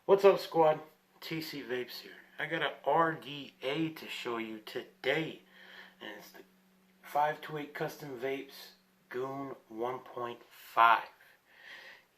What's up, squad? TC Vapes here. I got an RDA to show you today, and it's the 528 Custom Vapes Goon 1.5.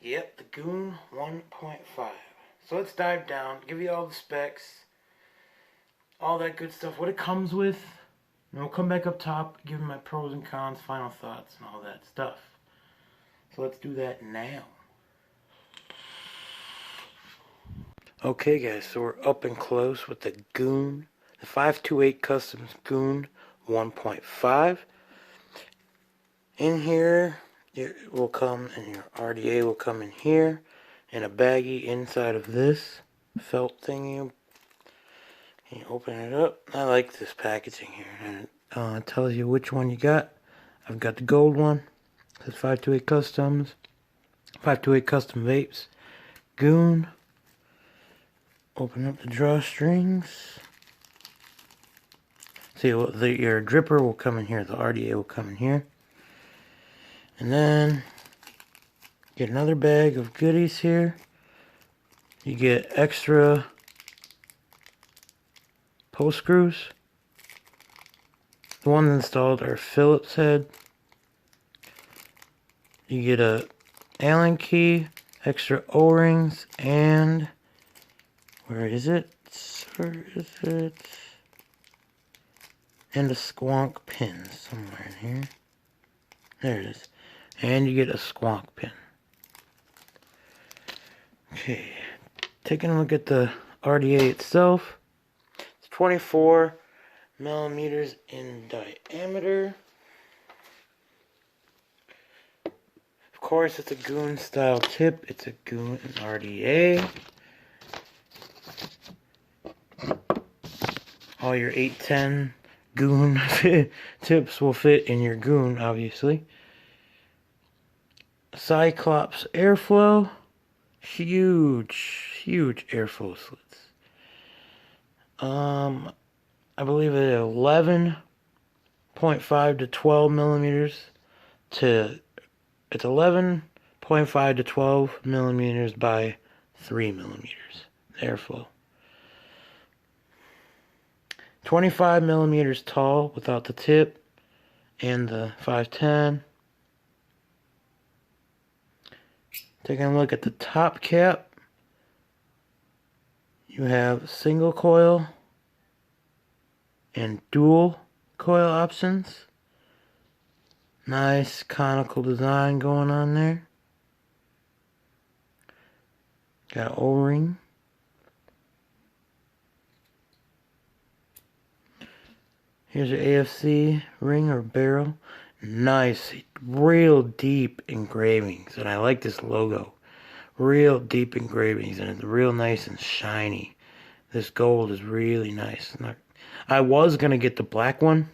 Yep, the Goon 1.5. So let's dive down, give you all the specs, all that good stuff, what it comes with, and we'll come back up top, give you my pros and cons, final thoughts, and all that stuff. So let's do that now. Okay guys, so we're up and close with the Goon, the 528 Customs Goon 1.5. In here, it will come, and your RDA will come in here, and a baggie inside of this felt thingy. You open it up. I like this packaging here, and it tells you which one you got. I've got the gold one. It says 528 Customs, 528 Custom Vapes, Goon. Open up the drawstrings. See, your dripper will come in here. The RDA will come in here. And then, get another bag of goodies here. You get extra post screws. The ones installed are Phillips head. You get a Allen key, extra O-rings, and... where is it? Where is it? And a squonk pin somewhere in here. There it is. And you get a squonk pin. Okay. Taking a look at the RDA itself. It's 24 millimeters in diameter. Of course, it's a Goon style tip. It's a Goon RDA. All your 810 Goon tips will fit in your Goon, obviously. Cyclops airflow. Huge airflow slits. I believe it's 11.5 to 12 millimeters it's 11.5 to 12 millimeters by 3 millimeters airflow. 25 millimeters tall without the tip and the 510. Taking a look at the top cap, you have single coil and dual coil options. Nice conical design going on there. Got an O-ring. Here's your AFC ring or barrel. Nice, real deep engravings, and I like this logo. Real deep engravings, and it's real nice and shiny. This gold is really nice. I was gonna get the black one,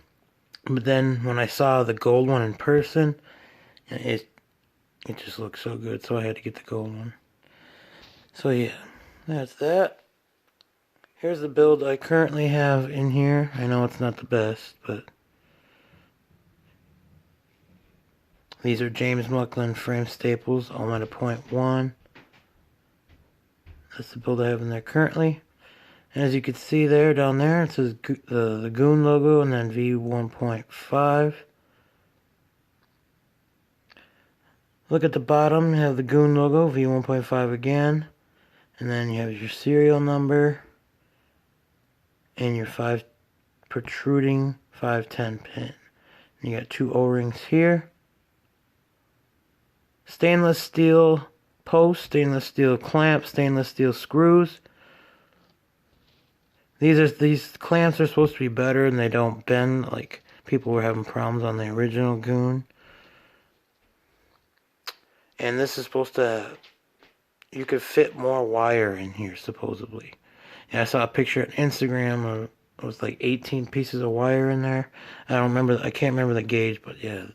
but then when I saw the gold one in person, it just looks so good, so I had to get the gold one. So yeah, that's that. Here's the build I currently have in here. I know it's not the best, but these are James Muckland frame staples, all at a 0.1. That's the build I have in there currently. And as you can see there, down there, it says the Goon logo and then V1.5. Look at the bottom, you have the Goon logo, V1.5 again. And then you have your serial number and your protruding 510 pin. And you got two O-rings here. Stainless steel post, stainless steel clamp, stainless steel screws. These clamps are supposed to be better and they don't bend like people were having problems on the original Goon. And this is supposed to, you could fit more wire in here supposedly. And I saw a picture on Instagram of it was like 18 pieces of wire in there. I can't remember the gauge, but yeah.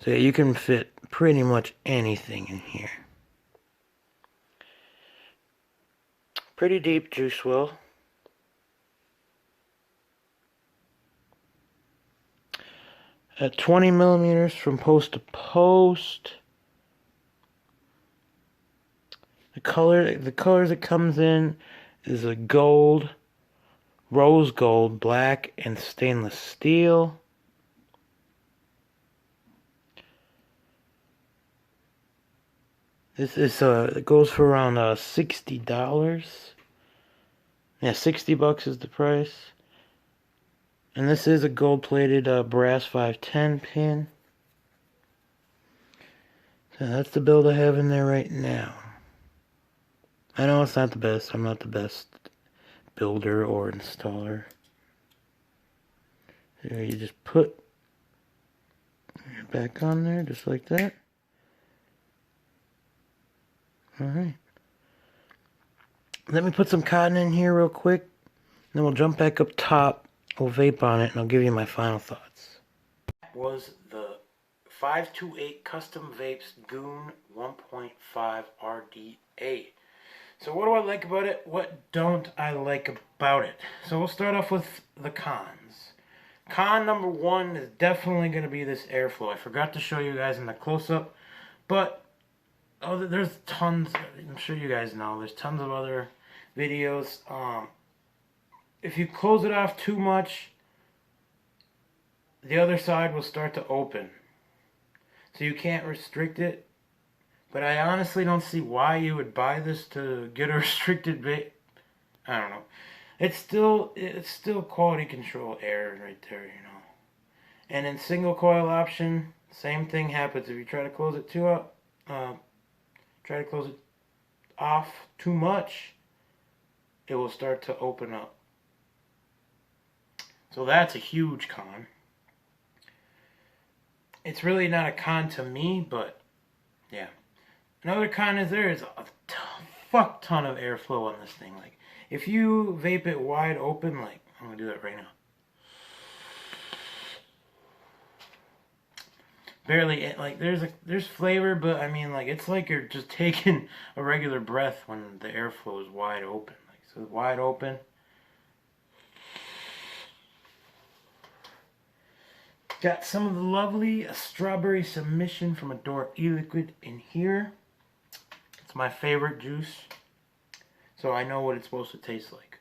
So yeah, you can fit pretty much anything in here. Pretty deep juice well. At 20 millimeters from post to post. The colors it comes in is a gold, rose gold, black, and stainless steel. This is it goes for around $60. Yeah, $60 is the price. And this is a gold-plated brass 510 pin. So that's the build I have in there right now. I know it's not the best. I'm not the best builder or installer. So you just put it back on there just like that. Alright. Let me put some cotton in here real quick. Then we'll jump back up top. We'll vape on it and I'll give you my final thoughts. That was the 528 Custom Vapes Goon 1.5 RDA. So what do I like about it? What don't I like about it? So we'll start off with the cons. Con number one is definitely going to be this airflow. I forgot to show you guys in the close-up, but there's tons. I'm sure you guys know. There's tons of other videos. If you close it off too much, the other side will start to open. So you can't restrict it. But I honestly don't see why you would buy this to get a restricted vape. I don't know. It's still quality control error right there, you know. And in single coil option, same thing happens. If you try to close it try to close it off too much, it will start to open up. So that's a huge con. It's really not a con to me, but yeah. Another con is there is a fuck ton of airflow on this thing. Like, if you vape it wide open, like, I'm gonna do that right now. Barely, like, there's flavor, but I mean, like, it's like you're just taking a regular breath when the airflow is wide open. Like, so wide open. Got some of the lovely strawberry submission from Adore E-Liquid in here. It's my favorite juice, so I know what it's supposed to taste like.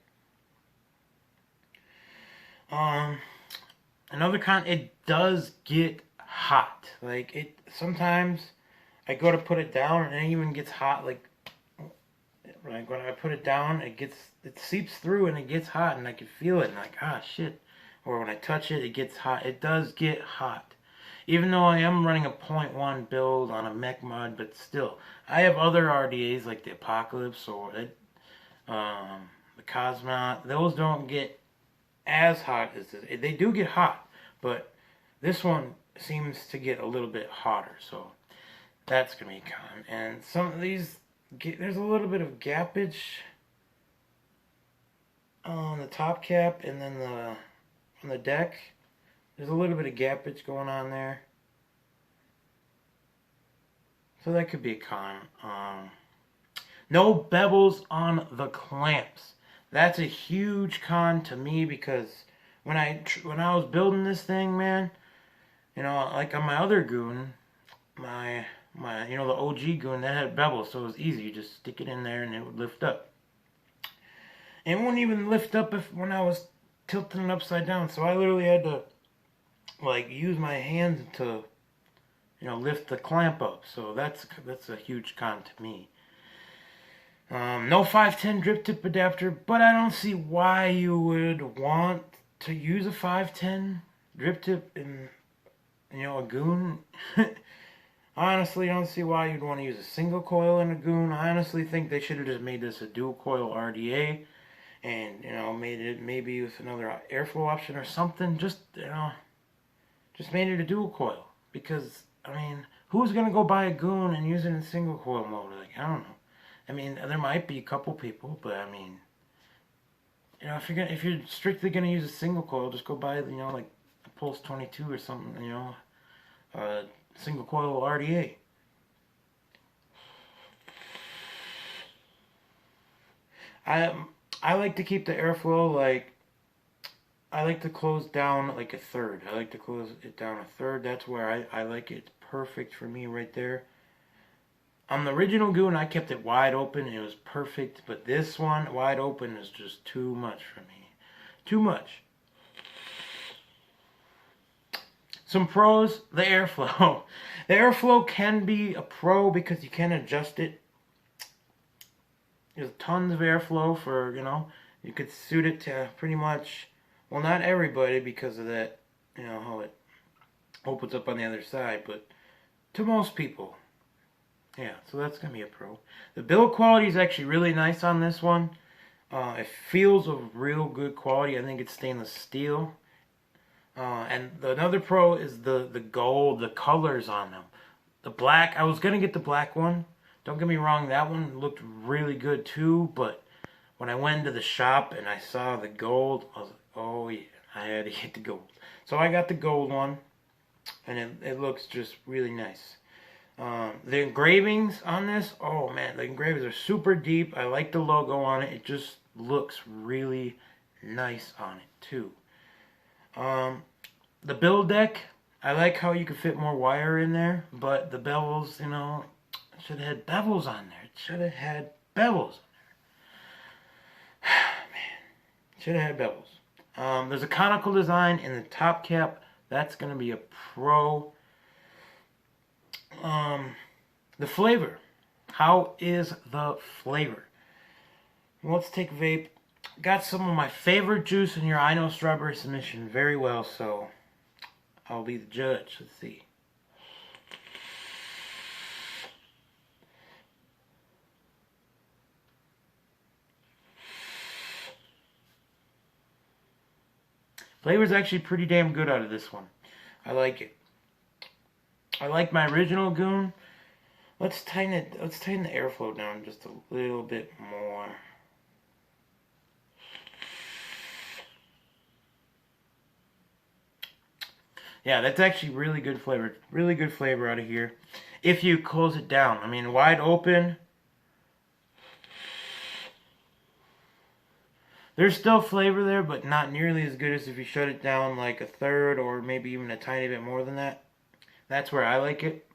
Another con, it does get hot. Like, it sometimes I go to put it down and it even gets hot. Like when I put it down, it seeps through and it gets hot, and I can feel it. And like, ah, shit. Or when I touch it, it gets hot. It does get hot. Even though I am running a 0.1 build on a mech mod, but still, I have other RDAs like the Apocalypse or the Cosmonaut. Those don't get as hot as this. They do get hot, but this one seems to get a little bit hotter, so that's gonna be a con. And some of these, there's a little bit of gappage on the top cap, and then on the deck, there's a little bit of gappage going on there. So that could be a con. No bevels on the clamps. That's a huge con to me, because when I was building this thing, man, you know, like on my other Goon, my you know, the OG Goon, that had bevels, so it was easy. You just stick it in there and it would lift up. And it wouldn't even lift up when I was tilting it upside down. So I literally had to, like, use my hands to, you know, lift the clamp up. So that's a huge con to me. No 510 drip tip adapter, but I don't see why you would want to use a 510 drip tip in, you know, a Goon. Honestly, I don't see why you'd want to use a single coil in a Goon. I honestly think they should have just made this a dual coil RDA, and, you know, made it maybe with another airflow option or something. Just, you know, just made it a dual coil. Because, I mean, who's gonna go buy a Goon and use it in single coil mode? Like, I don't know. I mean, there might be a couple people, but I mean, you know, if you're strictly gonna use a single coil, just go buy, you know, like a Pulse 22 or something, you know, single coil RDA. I like to keep the airflow, like, I like to close down like a third. I like to close it down a third. That's where I like it. It's perfect for me right there. On the original Goon, I kept it wide open. It was perfect. But this one, wide open, is just too much for me. Too much. Some pros, the airflow. The airflow can be a pro because you can adjust it. There's tons of airflow for, you could suit it to pretty much, well, not everybody because of that, how it opens up on the other side, but to most people. Yeah, so that's going to be a pro. The build quality is actually really nice on this one. It feels of real good quality. I think it's stainless steel. And another pro is the gold, the colors on them. The black, I was going to get the black one. Don't get me wrong, that one looked really good too, but when I went into the shop and I saw the gold, I was like, oh yeah, I had to get the gold. So I got the gold one, and it looks just really nice. The engravings on this, oh man, the engravings are super deep. I like the logo on it. It just looks really nice on it too. The build deck, I like how you can fit more wire in there, but the bevels, should have had bevels on there. It should have had bevels on there. Man, should have had bevels. There's a conical design in the top cap. That's going to be a pro. The flavor. How is the flavor? Well, let's take vape. Got some of my favorite juice in here. I know strawberry submission very well, so I'll be the judge. Let's see. Flavor's actually pretty damn good out of this one. I like it. I like my original Goon. Let's tighten it. Let's tighten the airflow down just a little bit more. Yeah, that's actually really good flavor. Really good flavor out of here. If you close it down. I mean, wide open. There's still flavor there, but not nearly as good as if you shut it down like a third or maybe even a tiny bit more than that. That's where I like it.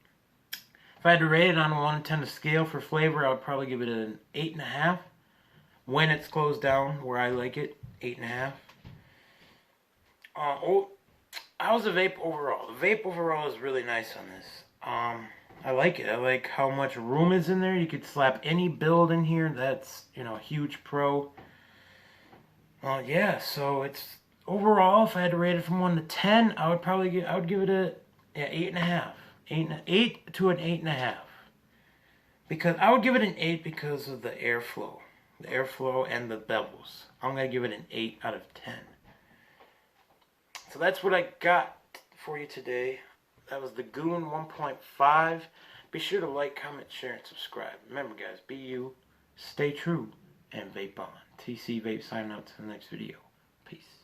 If I had to rate it on a 1 to 10 scale for flavor, I would probably give it an 8.5. When it's closed down, where I like it, 8.5. How's the vape overall? The vape overall is really nice on this. I like it. I like how much room is in there. You could slap any build in here. That's, a huge pro. Yeah, so it's overall, if I had to rate it from 1 to 10, I would give it a 8.5. 8 to an 8.5. Because I would give it an 8 because of the airflow. The airflow and the bevels. I'm going to give it an 8 out of 10. So that's what I got for you today. That was the Goon 1.5. Be sure to like, comment, share, and subscribe. Remember, guys, be you, stay true, and vape on. TC Vape signing out to the next video. Peace.